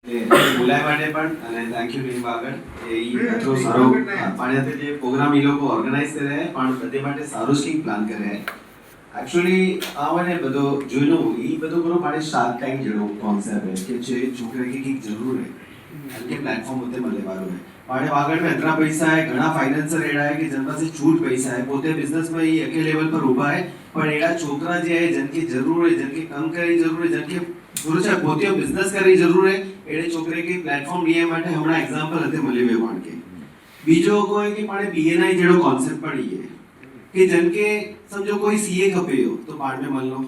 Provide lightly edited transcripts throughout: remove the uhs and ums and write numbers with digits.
બોલાય માટે પણ અને થેન્ક યુ ટીમ આગળ એ આટલો સારો પાણી જે પ્રોગ્રામ એ લોકો ઓર્ગેનાઇઝ કરે પણ બધે માટે સારું સ્કીમ પ્લાન કરે એકચ્યુઅલી આવને બધો જોઈનો એ બધો કરો પાણી શાર્ક ટાઈમ જેવો કોન્સેપ્ટ है कि જે છોકરે की जरूर है हल्के प्लेटफॉर्म होते मले वालों है पाड़े वागड़ में इतना पैसा है घना फाइनेंसर एड़ा है कि जन पास छूट पैसा है पोते बिजनेस में ये अके लेवल पर उभा है पर एड़ा छोकरा जे है जन की जरूर है जन की कम करी जरूर है जन की पुरुष पोते बिजनेस करी जरूर है एड़े छोकरे की प्लेटफॉर्म लिए माटे हमणा एग्जांपल हते मले वे पण के बीजो कोई कि पाड़े बीएनआई जेडो कांसेप्ट पड़ी है कि जन के समझो कोई सीए खपे हो तो पाड़ में मल लो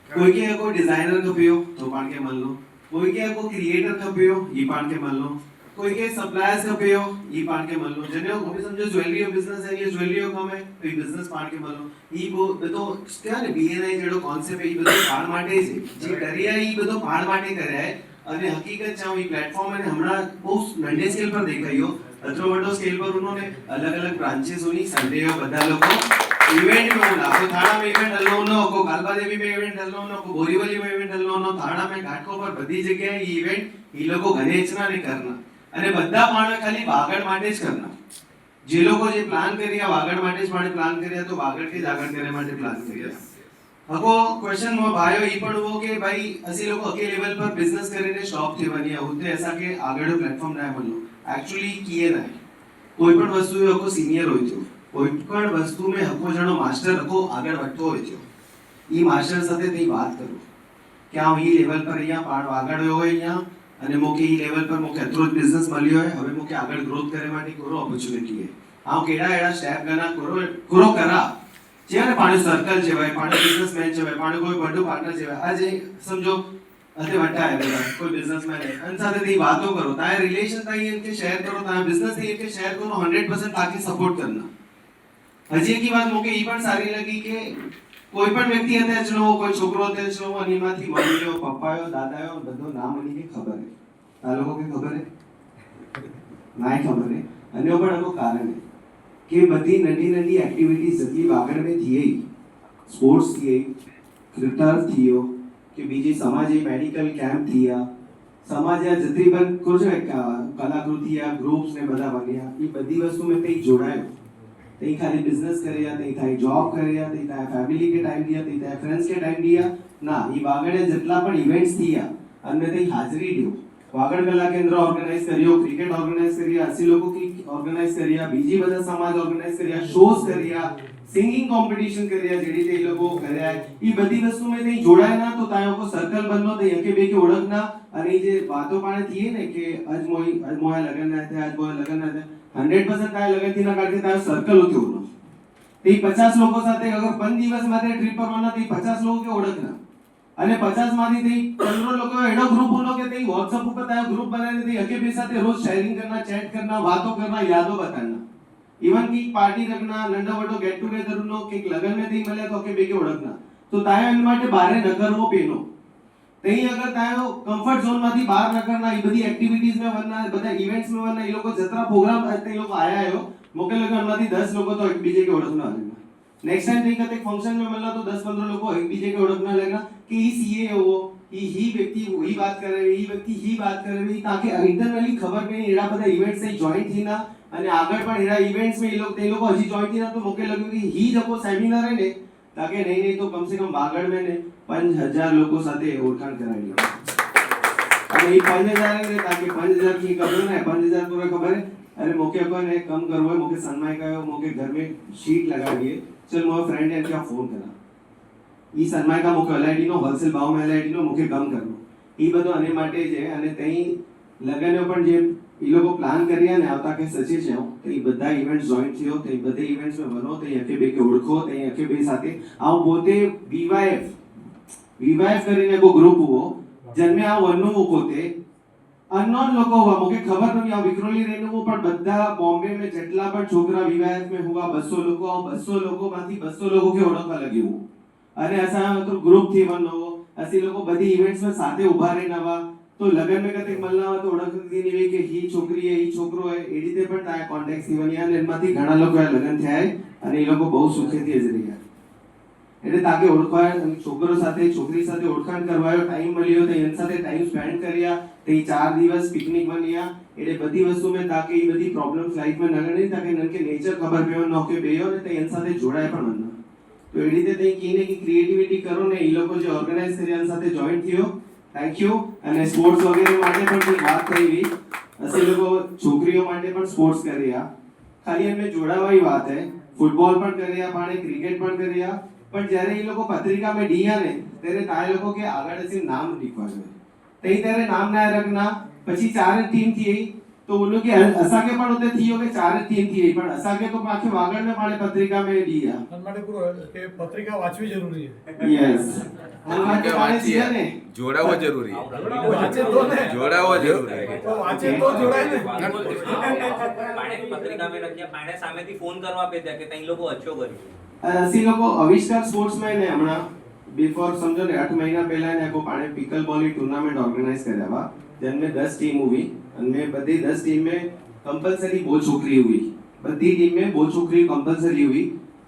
कोई के कोई डिजाइनर खपे हो तो पाड़ के मल लो कोई के को क्रिएटर खपे हो ये पाड़ के मल लो कोई के सप्लायर्स खपे हो ये पाड़ के मल लो जने को समझो ज्वेलरी का बिजनेस है ये ज्वेलरी का काम है तो ये बिजनेस पाड़ के मल लो ये वो तो क्या ने बीएनआई जेडो कांसेप्ट है ये બધું પાડ માટે છે જે કરિયા એ બધું પાડ માટે કર્યા है અને હકીકત છે એ પ્લેટફોર્મ અને હમણાં બહુ નંડે સ્કેલ પર દેખાયો અત્રો વડો સ્કેલ પર उन्होंने अलग-अलग ब्रांचेस होनी संडे और બધા લોકો इवेंट में होना को थाना में इवेंट हल्लो नो को कालबा देवी में इवेंट हल्लो नो को बोरीवली में इवेंट हल्लो नो थाना में घाटको पर बધી જગ્યાએ ઈ ઇવેન્ટ ઈ લોકો ગણેશના ને કરના અને બધા પાણા ખાલી વાગડ માટે જ કરના જે લોકો જે પ્લાન કર્યા વાગડ માટે જ પાણે પ્લાન કર્યા તો વાગડ કે જ આગળ કરે માટે પ્લાન કર્યા હકો ક્વેશ્ચન મો ભાઈઓ ઈ પણ वो કે ભાઈ અસી લોકો અકે લેવલ પર બિઝનેસ કરીને સ્ટોપ થવાની હોતે ऐसा કે આગળ પ્લેટફોર્મ ના મળનો एक्चुअली किए ना कोई पण वस्तु हको सीनियर होय तो कोई पण वस्तु में हको जणो मास्टर हको આગળ વધતો હોય તો ઈ માસ્ટર સાથે તે વાત કરો કે આ ઈ લેવલ પર અહીંયા પાડ આગળ હોય અહીંયા અને મોકે ઈ લેવલ પર મોકે અત્રો બિઝનેસ મળ્યો હોય હવે મોકે આગળ ગ્રોથ કરે માટે કોરો ઓપોર્ચ્યુનિટી है આ કેડા એડા સ્ટેપ ગના કોરો કરા જેને પાણી સર્કલ છે ભાઈ પાણી બિઝનેસમેન છે ભાઈ પાણી કોઈ બડો પાર્ટનર છે ભાઈ આજે સમજો अते वटा है बेटा कोई बिजनेसमैन है अन साथे ती बातों करो ताए रिलेशन ताई इनके शेयर करो ताए बिजनेस थी इनके शेयर करो 100% ताकि सपोर्ट करना हजी की बात मोके ई पण सारी लगी के कोई पण व्यक्ति हते चलो कोई छोकरो हते चलो अनीमाथी मम्मीयो पप्पायो दादायो बधो नाम मनी के खबर है आ लोगों के खबर है नाय खबर है अन्यो पण एनो कारण है कि बधी नडी नडी एक्टिविटीज जती वागड़ में थी स्पोर्ट्स थी क्रिकेट थियो कि बीजी समाजे मेडिकल कैंप थिया समाजे जतरी पण को जो कलाकृति या ग्रुप्स ने बधा बन्या ई बधी वस्तु में ते जोड़ायो ते खाली बिजनेस करया ते थाई जॉब करया ते थाई फैमिली के टाइम दिया ते थाई फ्रेंड्स के टाइम दिया ना ई वागड़े जेटला पण इवेंट्स थिया अने ते हाजरी दियो वागड़ कला केंद्र ऑर्गेनाइज करियो क्रिकेट ऑर्गेनाइज करिया असी लोगों की ऑर्गेनाइज करिया बीजी बधा समाज ऑर्गेनाइज करिया शोज करिया सिंगिंग कंपटीशन करिया जेडी ते लोगो करया ई बधी वस्तु में ते जोड़ाय ना तो तायो को सर्कल बननो ते एके बे के ओळखना आणि जे वातो पाणे थीए ने के आज मोया लगन ना थे आज मोया लगन ना थे 100% ताय लगन थी ना काढके तायो सर्कल होते होनो ते 50 લોકો સાથે અગર 5 દિવસ માટે ટ્રીપ પરવાના તે 50 લોકો કે ઓળખના અને 50 માંથી તે 15 લોકો એડો ગ્રુપ હોનો કે તે WhatsApp ઉપર તાયો ગ્રુપ બનાવીને તે એકે બे સાથે રોજ शेयरिंग करना चैट करना बातों करना यादों बताना इवन की पार्टी रखना नंदा वडो गेट टुगेदर नो के लगन में थी मले तो के बेके ओळखना तो तायो इन माटे बारे न करवो पेनो तई अगर तायो कंफर्ट जोन माथी बाहर न करना ई बधी एक्टिविटीज में वरना बधा इवेंट्स में वरना ई लोको जतरा प्रोग्राम ते लोको आया आयो मोके लगन माथी 10 लोको तो एक बीजे के ओळखना लगना नेक्स्ट टाइम तई कते फंक्शन में मिलना तो 10-15 लोको एक बीजे के ओळखना लगना कि ई सीए हो ही व्यक्ति वही बात कर रहे ही व्यक्ति ही बात कर रहे ताकि इंटरनली खबर पे एड़ा बधा इवेंट्स से जॉइन थी ना અને આગળ પણ એના ઇવેન્ટ્સ में ये लोग हजी जॉइन थी ना तो मोके लग्યું कि ही जको सेमिनार है ने ताकि नहीं तो कम से कम बागड़ में ने 5000 लोगों साथे ओळखाण करावी અને એ 5000 ને તાकि 5000 की खबर है 5000 पूरा खबर है अरे मोके को ने कम करवो है मोके सन्माय कयो मोके घर में शीट लगावीए चल मोर फ्रेंड है क्या फोन करा ई सन्माय का मोके एलआईडी नो होलसेल भाव में एलआईडी नो मोके कम करनो ई બધું આને માટે છે અને તઈ લગનો પણ જે ई लोगो प्लान करिया ने आवता के सचे છે તો ई બધા ઇવેન્ટ્સ જોઈન થયો તો ई બધે ઇવેન્ટ્સ में बनो तो एके बे के ओळखो तो एके बे साथे आ પોતે વીવાયએફ કરીને કો ગ્રુપ હુઓ જન્મે આ વનનો वो પોતે અનનોન લોકો હુआ मोके खबर नहीं आ विक्रोली रेनो वो पण બધા बॉम्बे में જેટલા પણ છોકરા વીવાયએફ में हुआ 200 લોકો માંથી 200 લોકો के ओळखવા લાગ્યો અને અસા તો ગ્રુપ થી વનો અસી લોકો બધી ઇવેન્ટ્સ में साथे ઉભા રહેનાવા तो लगन में कते मलना तो ओळखती नहीं वे के ही छोकरी है ही छोकरो है ए रीते पण ताया कॉन्टेक्ट थी वनिया ने एमाथी घणा લોકો આ લગન થયા અને એ લોકો બહુ સુખેથી જ રહ્યા એટલે તાકે ઓળખાણ છોકરો સાથે છોકરી સાથે ઓળખાણ કરવાયો ટાઈમ મળ્યો તો એની સાથે ટાઈમ સ્પેન્ડ કર્યા તે 4 દિવસ પિકનિક બન્યા એટલે બધી વસ્તુ મેં તાકે એ બધી પ્રોબ્લેમ્સ લાઈફમાં ન ગણી તાકે નનકે નેચર ખબર પેવો ન કે બેયો ને તે એની સાથે જોડાય પણ ન તો એ રીતે તે કીને કે ક્રિએટિવિટી કરો ને એ લોકો જે ઓર્ગેનાઇઝ કર્યા એની સાથે જોઈન્ટ થયો થેન્ક યુ અને સ્પોર્ટ્સ વગેરે માટે પણ કોઈ વાત થઈ અસી લોકો છોકરીઓ માટે પણ સ્પોર્ટ્સ કર્યા ખાલી એમને જોડાવાની વાત હે ફૂટબોલ પણ કર્યા પાણે ક્રિકેટ પણ કર્યા પણ જ્યારે એ લોકો પત્રિકામાં ડીયા ને ત્યારે તાય લોકો કે આગળ અસી નામ લખવાનું તે ત્યારે નામ ના રખના પછી 4 ટીમ थी तो उन लोग के असाके पण होते थियो के 4 टीम थी पण असाके तो आखी वागड़ में पाणे पत्रिका में दिया मन માટે પૂરો કે પત્રિકા વાંચવી જરૂરી છે यस કે વાંચીએ જોડાવો જરૂરી વાંચે તો ને જોડાવો જરૂરી તો વાંચે તો જોડાય ને પાણે પત્રિકા में रखिया पाणे सामेથી ફોન કરવા पे કે તઈ લોકો અચ્છો કર્યું અસી લોકો આવિષ્કાર સ્પોર્ટ્સ में ને હમણા बिफोर समझो ने 8 महीना पहला ने को पाणे पिकल बॉल टूर्नामेंट ऑर्गेनाइज करावा जिनमें 10 टीम हुई અને બધી 10 टीम में कंपलसरी बोल छोकरी हुई બધી टीम में बोल छोकरी कंपलसरी हुई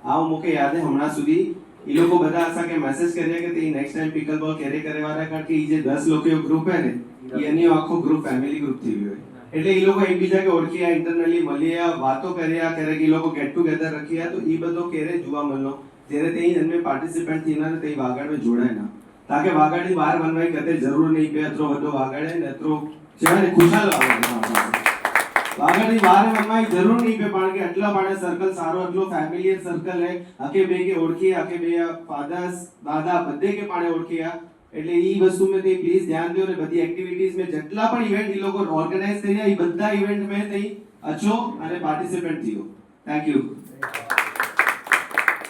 આ મુકે યાદ હે હમણાં સુધી ઈ લોકો બધા આસા કે મેસેજ કર્યા કે તે નેક્સ્ટ ટાઈમ पिकल बॉल કેરે કરે વાળા કારણ કે ઈ જે 10 લોકોનો ગ્રુપ હે ને ઈ એની આખો ગ્રુપ ફેમિલી ગ્રુપ થઈ ગયો એટલે ઈ લોકો એકબીજા કે ઓળખ્યા ઇન્ટરનલી મળ્યા વાતો કર્યા કરે કે ઈ લોકો ગેટ ટુગેધર રખ્યા તો ઈ બધો કેરે જોવા મળનો જ્યારે તે એમને પાર્ટિસિપેન્ટ થીના ને તે વાગડ में જોડાય ના તાકે વાગડની બહાર બનવાઈ કતે જરૂર નહીં કે અત્રો વડો વાગડ હે ને અત્રો જેને ખુશાલ વાગડની બહાર બનવાઈ જરૂર નહીં કે કારણ કે આટલા પાણે સર્કલ સારો આટલો ફેમિલિયર સર્કલ હે આકે બે કે ઓળખી આકે બે ફાધર્સ દાદા બધે કે પાણે ઓળખ્યા એટલે ઈ વસ્તુ મે તે પ્લીઝ ધ્યાન દો ને બધી એક્ટિવિટીઝ મે જેટલા પણ ઇવેન્ટ ઈ લોકો ઓર્ગેનાઇઝ કર્યા ઈ બધા ઇવેન્ટ મે તે અચો અને પાર્ટિસિપેન્ટ થયો થેન્ક યુ